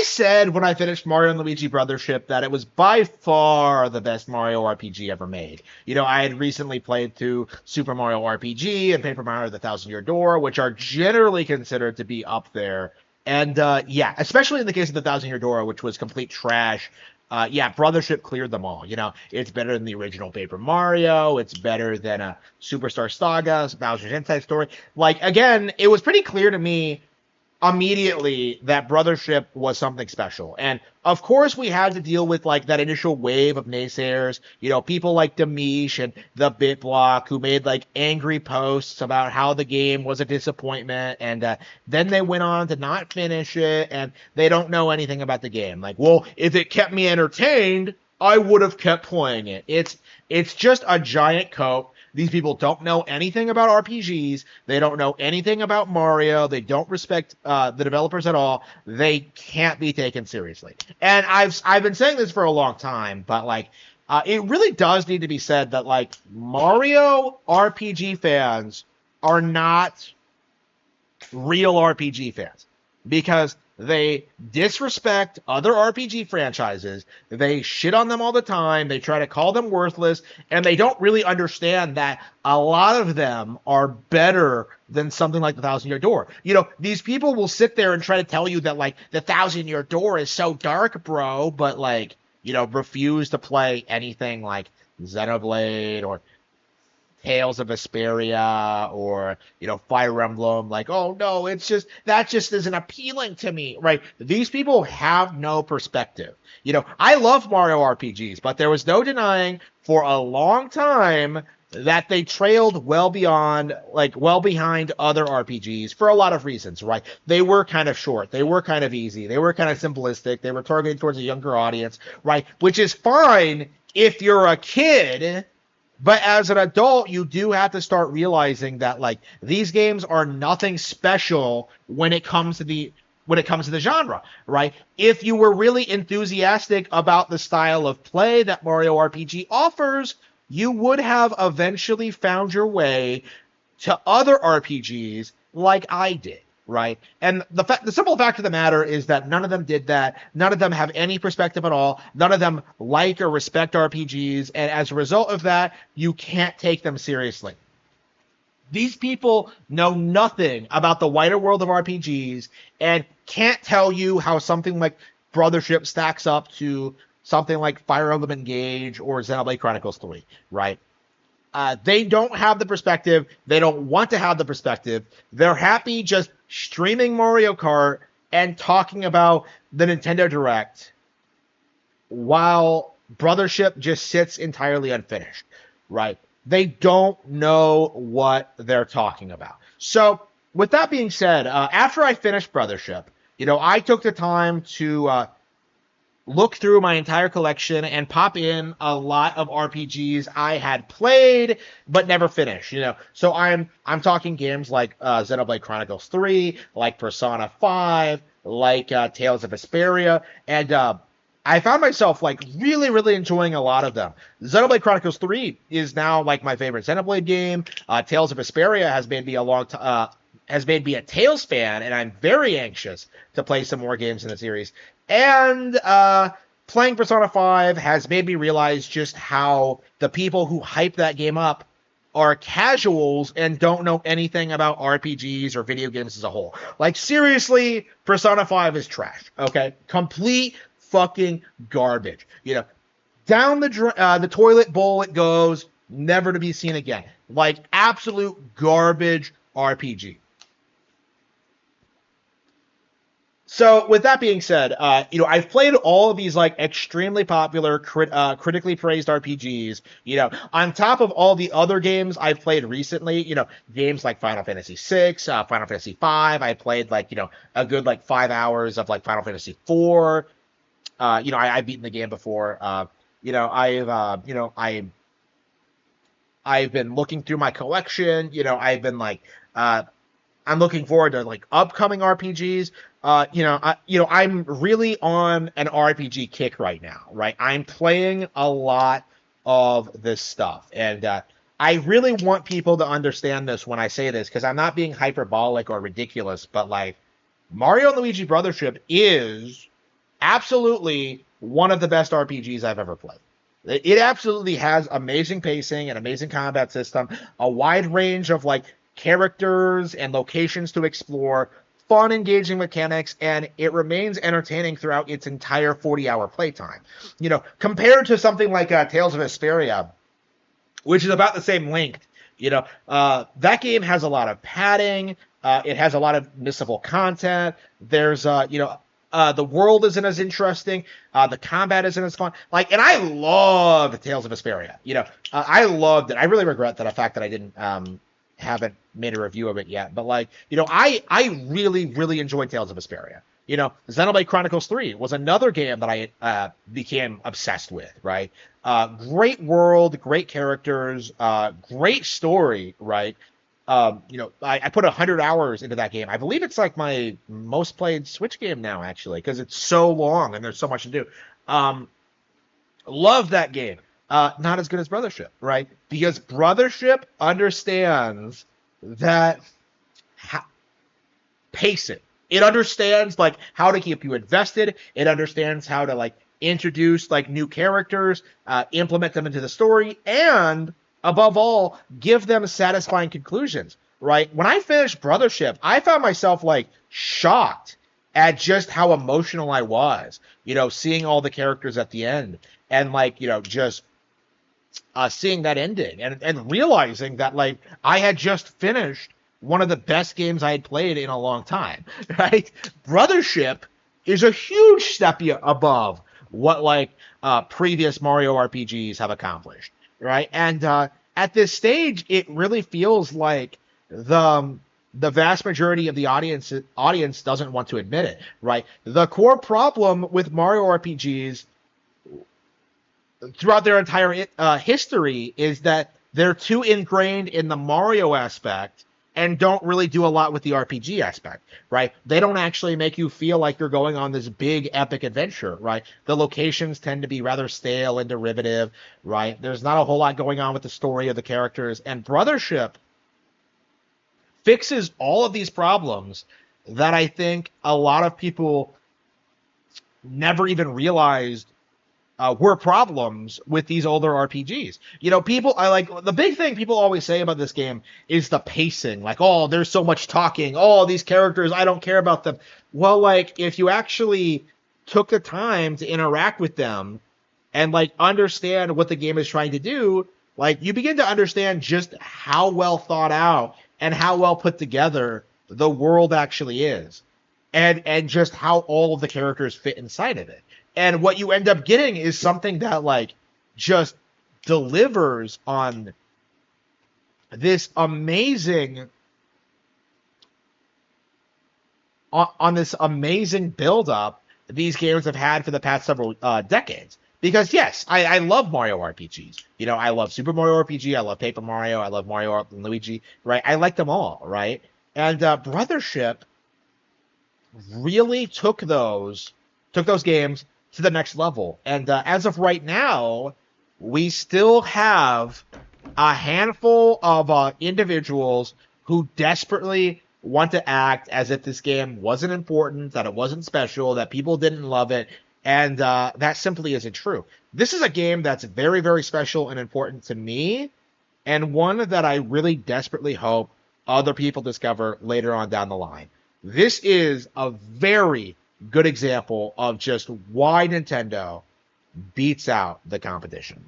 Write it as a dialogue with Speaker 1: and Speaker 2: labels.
Speaker 1: said when I finished Mario and Luigi Brothership that it was by far the best Mario RPG ever made. I had recently played through Super Mario RPG and Paper Mario: The Thousand Year Door, which are generally considered to be up there. And yeah, especially in the case of The Thousand Year Door, which was complete trash. Yeah, Brothership cleared them all. It's better than the original Paper Mario. It's better than a Superstar Saga, Bowser's Inside Story. Like, again, it was pretty clear to me immediately that Brothership was something special. And of course we had to deal with like that initial wave of naysayers, people like Demish and the BitBlock who made like angry posts about how the game was a disappointment, and then they went on to not finish it, and they don't know anything about the game. Like, well, if it kept me entertained, I would have kept playing it. It's just a giant cope. These people don't know anything about RPGs. They don't know anything about Mario. They don't respect the developers at all. They can't be taken seriously. And I've been saying this for a long time, but like it really does need to be said that like Mario RPG fans are not real RPG fans, because they disrespect other RPG franchises. They shit on them all the time. They try to call them worthless, and they don't really understand that a lot of them are better than something like the Thousand Year Door. These people will sit there and try to tell you that like the Thousand Year Door is so dark, bro, but like, refuse to play anything like Xenoblade or Tales of Vesperia or, Fire Emblem. Like, oh no, that just isn't appealing to me, right? These people have no perspective. I love Mario RPGs, but there was no denying for a long time that they trailed well behind other RPGs for a lot of reasons, right? They were kind of short. They were kind of easy. They were kind of simplistic. They were targeted towards a younger audience, right? Which is fine if you're a kid. But as an adult, you do have to start realizing that like these games are nothing special when it comes to the genre, right? If you were really enthusiastic about the style of play that Mario RPG offers, you would have eventually found your way to other RPGs like I did. Right. And the simple fact of the matter is that none of them did that. None of them have any perspective at all. None of them like or respect RPGs. And as a result of that, you can't take them seriously. These people know nothing about the wider world of RPGs and can't tell you how something like Brothership stacks up to something like Fire Emblem Engage or Xenoblade Chronicles 3, right? They don't have the perspective. They don't want to have the perspective. They're happy just streaming Mario Kart and talking about the Nintendo Direct while Brothership just sits entirely unfinished, right? They don't know what they're talking about. So with that being said, after I finished Brothership, I took the time to look through my entire collection and pop in a lot of RPGs I had played but never finished. So I'm talking games like Xenoblade Chronicles 3, like Persona 5, like Tales of Vesperia, and I found myself like really, really enjoying a lot of them. Xenoblade Chronicles 3 is now like my favorite Xenoblade game. Tales of Vesperia has made me a Tales fan, and I'm very anxious to play some more games in the series. And playing Persona 5 has made me realize just how the people who hype that game up are casuals and don't know anything about RPGs or video games as a whole. Like, seriously, Persona 5 is trash, okay? Complete fucking garbage. Down the toilet bowl it goes, never to be seen again. Like, absolute garbage RPG. So with that being said, I've played all of these like extremely popular, critically praised RPGs. On top of all the other games I've played recently, games like Final Fantasy VI, Final Fantasy V. I played like a good like 5 hours of like Final Fantasy IV. I've beaten the game before. I've been looking through my collection. I've been like I'm looking forward to like upcoming RPGs. I'm really on an RPG kick right now, right? I'm playing a lot of this stuff, and I really want people to understand this when I say this, because I'm not being hyperbolic or ridiculous, but like Mario and Luigi Brothership is absolutely one of the best RPGs I've ever played. It absolutely has amazing pacing and amazing combat system, a wide range of like characters and locations to explore, fun, engaging mechanics, and it remains entertaining throughout its entire 40-hour playtime. You know, compared to something like Tales of Vesperia, which is about the same length. That game has a lot of padding. It has a lot of missable content. There's, the world isn't as interesting. The combat isn't as fun. Like, and I love Tales of Vesperia. I loved it. I really regret that the fact that I didn't haven't made a review of it yet. But like, I really, really enjoyed Tales of Vesperia. Xenoblade Chronicles 3 was another game that I became obsessed with, right? Great world, great characters, great story, right? I put 100 hours into that game. I believe it's like my most played Switch game now, actually, because it's so long and there's so much to do. Love that game. Not as good as Brothership, right? Because Brothership understands that pace it. It understands like how to keep you invested. It understands how to like introduce like new characters, implement them into the story, and above all, give them satisfying conclusions. Right? When I finished Brothership, I found myself like shocked at just how emotional I was. Seeing all the characters at the end, and like just seeing that ending, and realizing that like I had just finished one of the best games I had played in a long time, right? Brothership is a huge step above what like previous Mario RPGs have accomplished, right? And at this stage, it really feels like the vast majority of the audience doesn't want to admit it, right? The core problem with Mario RPGs throughout their entire history is that they're too ingrained in the Mario aspect and don't really do a lot with the RPG aspect, right? They don't actually make you feel like you're going on this big epic adventure, right? The locations tend to be rather stale and derivative, right? There's not a whole lot going on with the story of the characters, and Brothership fixes all of these problems that I think a lot of people never even realized were problems with these older RPGs. The big thing people always say about this game is the pacing. Like, oh, there's so much talking. Oh, these characters, I don't care about them. Well, like, if you actually took the time to interact with them and, like, understand what the game is trying to do, like, you begin to understand just how well thought out and how well put together the world actually is. And just how all of the characters fit inside of it. And what you end up getting is something that like just delivers on this amazing build-up these games have had for the past several decades. Because yes, I love Mario RPGs. I love Super Mario RPG, I love Paper Mario, I love Mario and Luigi, right? I like them all, right? And Brothership really took those games to the next level. And as of right now, we still have a handful of individuals who desperately want to act as if this game wasn't important, that it wasn't special, that people didn't love it, and that simply isn't true. This is a game that's very, very special and important to me, and one that I really desperately hope other people discover later on down the line. This is a very good example of just why Nintendo beats out the competition.